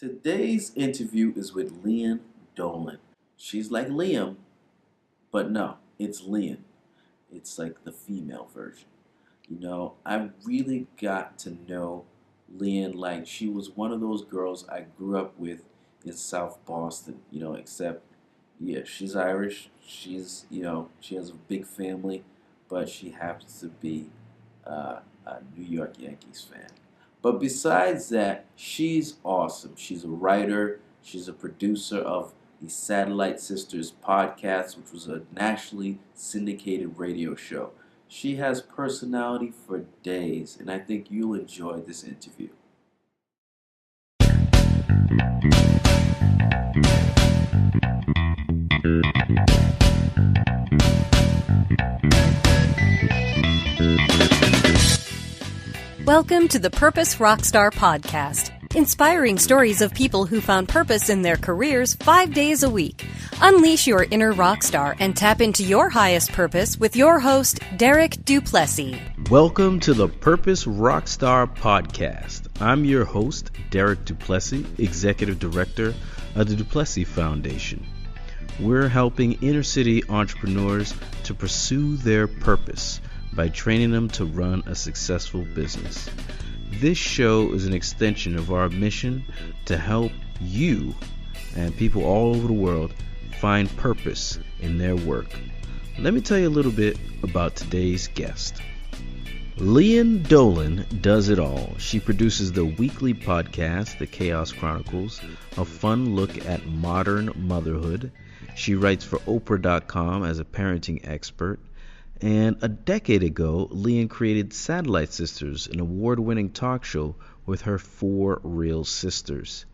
Today's interview is with Lian Dolan. She's like Liam, but no, it's Lian. It's like the female version. I really got to know Lian like she was one of those girls I grew up with in South Boston, except, yeah, she's Irish. She has a big family, but she happens to be a New York Yankees fan. But besides that, she's awesome. She's a writer, she's a producer of the Satellite Sisters podcast, which was a nationally syndicated radio show. She has personality for days, and I think you'll enjoy this interview. Welcome to the Purpose Rockstar Podcast, inspiring stories of people who found purpose in their careers 5 days a week. Unleash your inner rock star and tap into your highest purpose with your host, Derek Duplessis. Welcome to the Purpose Rockstar Podcast. I'm your host, Derek Duplessis, Executive Director of the Duplessis Foundation. We're helping inner city entrepreneurs to pursue their purpose by training them to run a successful business. This show is an extension of our mission to help you and people all over the world find purpose in their work. Let me tell you a little bit about today's guest. Lian Dolan does it all. She produces the weekly podcast, The Chaos Chronicles, a fun look at modern motherhood. She writes for Oprah.com as a parenting expert. And a decade ago, Lian created Satellite Sisters, an award-winning talk show with her 4 real sisters.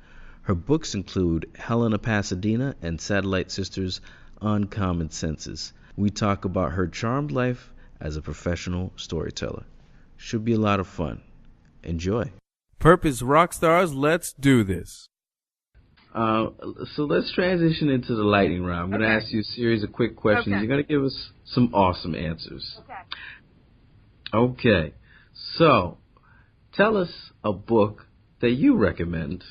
Her books include Helena Pasadena and Satellite Sisters Uncommon Senses. We talk about her charmed life as a professional storyteller. Should be a lot of fun. Enjoy. Purpose Rockstars, let's do this. So let's transition into the lightning round. I'm going to ask you a series of quick questions. Okay. You're going to give us some awesome answers. Okay. So tell us a book that you recommend.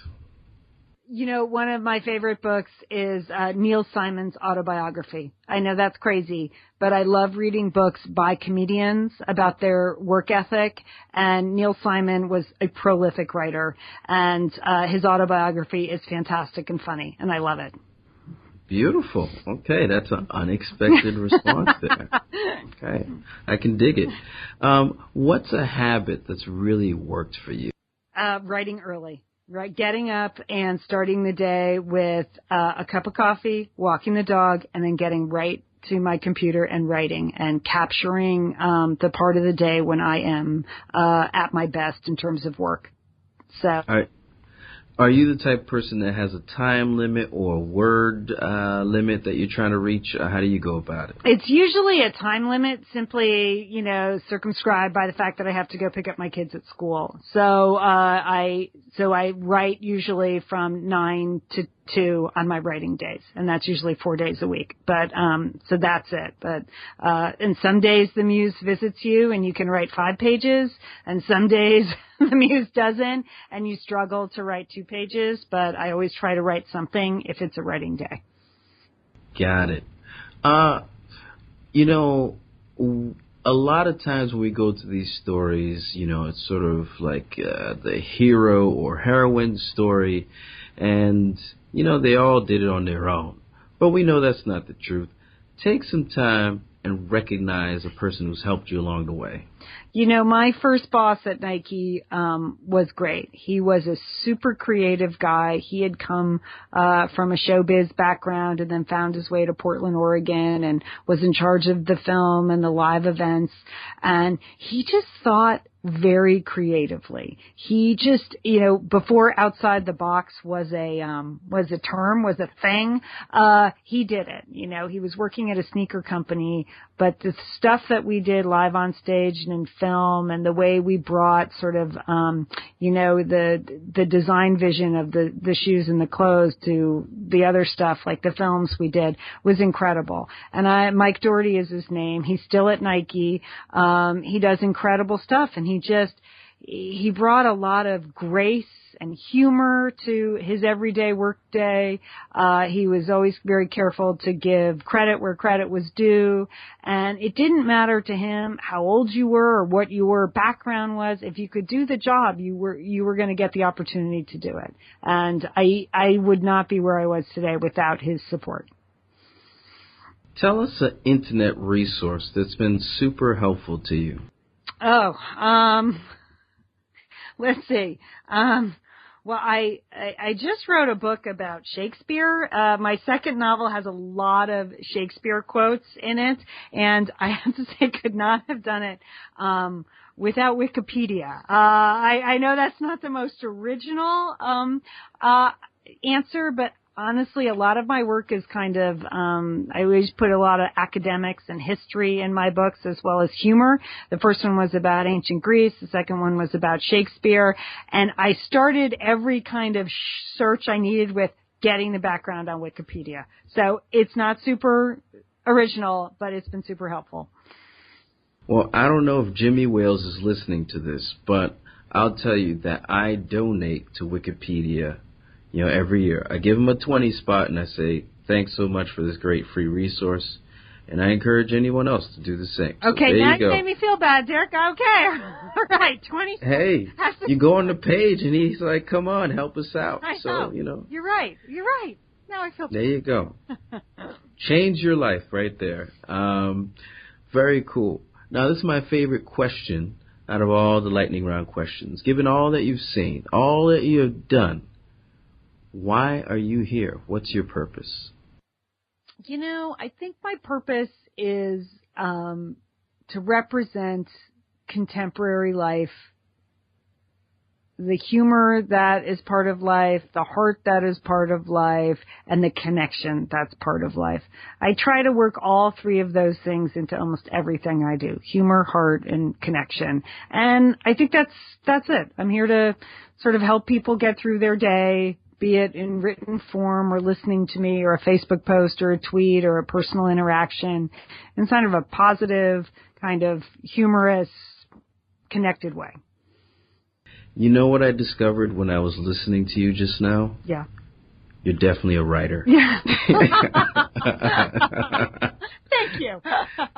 You know, one of my favorite books is Neil Simon's autobiography. I know that's crazy, but I love reading books by comedians about their work ethic. And Neil Simon was a prolific writer, and his autobiography is fantastic and funny, and I love it. Beautiful. Okay, that's an unexpected response there. Okay, I can dig it. What's a habit that's really worked for you? Writing early. Right, getting up and starting the day with a cup of coffee, walking the dog, and then getting right to my computer and writing and capturing the part of the day when I am at my best in terms of work. So, are you the type of person that has a time limit or a word limit that you're trying to reach? How do you go about it? It's usually a time limit, simply, circumscribed by the fact that I have to go pick up my kids at school. So I write usually from 9 to 2 on my writing days, and that's usually 4 days a week. But so that's it. But and some days the muse visits you and you can write 5 pages, and some days the muse doesn't and you struggle to write 2 pages. But I always try to write something if it's a writing day. Got it. A lot of times when we go to these stories, it's sort of like the hero or heroine story, and they all did it on their own. But we know that's not the truth. Take some time and recognize a person who's helped you along the way. My first boss at Nike was great. He was a super creative guy. He had come from a showbiz background and then found his way to Portland, Oregon, and was in charge of the film and the live events. And he just thought very creatively. He just, before outside the box was a term, was a thing, he did it. He was working at a sneaker company, but the stuff that we did live on stage and in film, and the way we brought sort of, the design vision of the shoes and the clothes to the other stuff, like the films we did, was incredible. And Mike Doherty is his name. He's still at Nike. He does incredible stuff, and he brought a lot of grace and humor to his everyday workday. He was always very careful to give credit where credit was due. And it didn't matter to him how old you were or what your background was. If you could do the job, you were going to get the opportunity to do it. And I would not be where I was today without his support. Tell us an internet resource that's been super helpful to you. Let's see. Well, I just wrote a book about Shakespeare. My second novel has a lot of Shakespeare quotes in it, and I have to say, could not have done it without Wikipedia. I know that's not the most original answer, but honestly, a lot of my work is kind of, I always put a lot of academics and history in my books as well as humor. The first one was about ancient Greece. The second one was about Shakespeare. And I started every kind of search I needed with getting the background on Wikipedia. So it's not super original, but it's been super helpful. Well, I don't know if Jimmy Wales is listening to this, but I'll tell you that I donate to Wikipedia every year. I give them a 20 spot and I say, thanks so much for this great free resource. And I encourage anyone else to do the same. So okay, now you made me feel bad, Derek. Okay. All right, 20 spots. Hey, you go on the page and he's like, come on, help us out. I know. You're right. Now I feel bad. There you go. Change your life right there. Very cool. Now, this is my favorite question out of all the lightning round questions. Given all that you've seen, all that you have done, why are you here? What's your purpose? I think my purpose is to represent contemporary life, the humor that is part of life, the heart that is part of life, and the connection that's part of life. I try to work all three of those things into almost everything I do: humor, heart, and connection. And I think that's it. I'm here to sort of help people get through their day, be it in written form or listening to me or a Facebook post or a tweet or a personal interaction, in kind of a positive, kind of humorous, connected way. You know what I discovered when I was listening to you just now? Yeah. You're definitely a writer. Yeah. Thank you.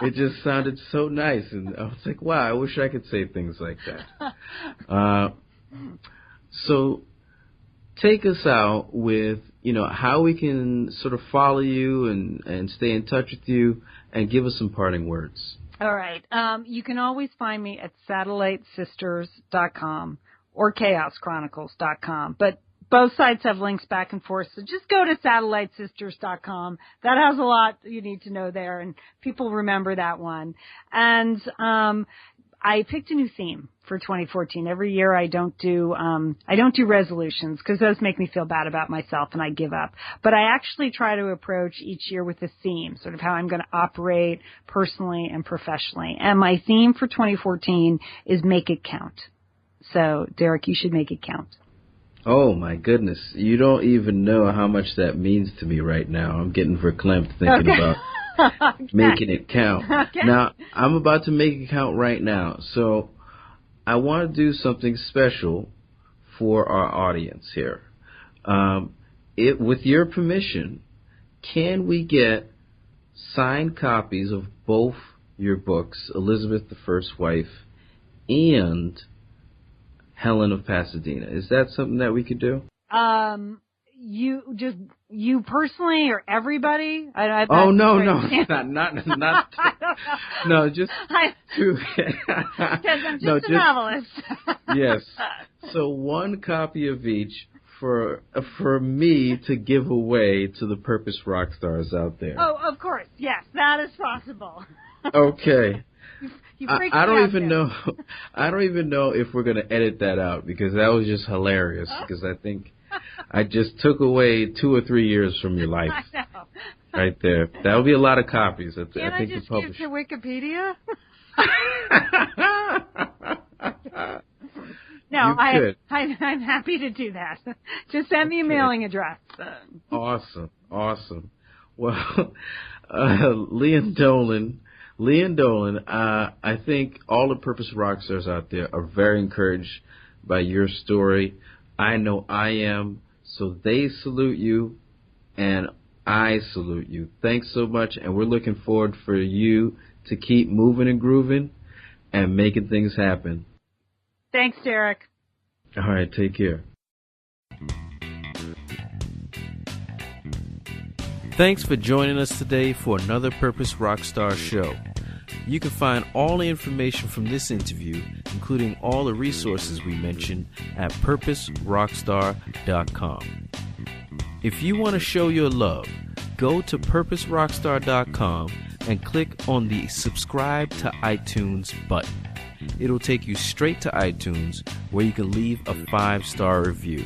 It just sounded so nice, and I was like, wow, I wish I could say things like that. So take us out with, how we can sort of follow you and stay in touch with you, and give us some parting words. All right. You can always find me at satellitesisters.com or chaoschronicles.com. But both sites have links back and forth, so just go to satellitesisters.com. That has a lot you need to know there, and people remember that one. And I picked a new theme for 2014. Every year I don't do resolutions because those make me feel bad about myself and I give up. But I actually try to approach each year with a theme, sort of how I'm going to operate personally and professionally. And my theme for 2014 is make it count. So, Derek, you should make it count. Oh, my goodness. You don't even know how much that means to me right now. I'm getting verklempt thinking about making it count. Okay. Now, I'm about to make it count right now. So I want to do something special for our audience here. With your permission, can we get signed copies of both your books, Elizabeth the First Wife and Helen of Pasadena? Is that something that we could do? You personally or everybody? No, no, just to. Because I'm just a novelist. Yes. So one copy of each for me to give away to the Purpose rock stars out there. Oh, of course, yes, that is possible. Okay. I don't even know. I don't even know if we're going to edit that out because that was just hilarious. Because I think I just took away 2 or 3 years from your life. I know. Right there. That would be a lot of copies. Can I just give to Wikipedia? No, I'm happy to do that. Just send me a mailing address. Awesome. Well, Lian Dolan, I think all the Purpose rock stars out there are very encouraged by your story. I know I am. So they salute you, and I salute you. Thanks so much, and we're looking forward for you to keep moving and grooving and making things happen. Thanks, Derek. All right, take care. Thanks for joining us today for another Purpose Rockstar show. You can find all the information from this interview, including all the resources we mentioned, at purposerockstar.com. If you want to show your love, go to purposerockstar.com and click on the subscribe to iTunes button. It'll take you straight to iTunes where you can leave a 5-star review.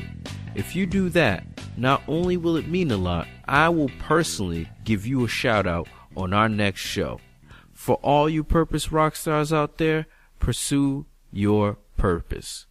If you do that, not only will it mean a lot, I will personally give you a shout out on our next show. For all you Purpose Rockstars out there, pursue your purpose.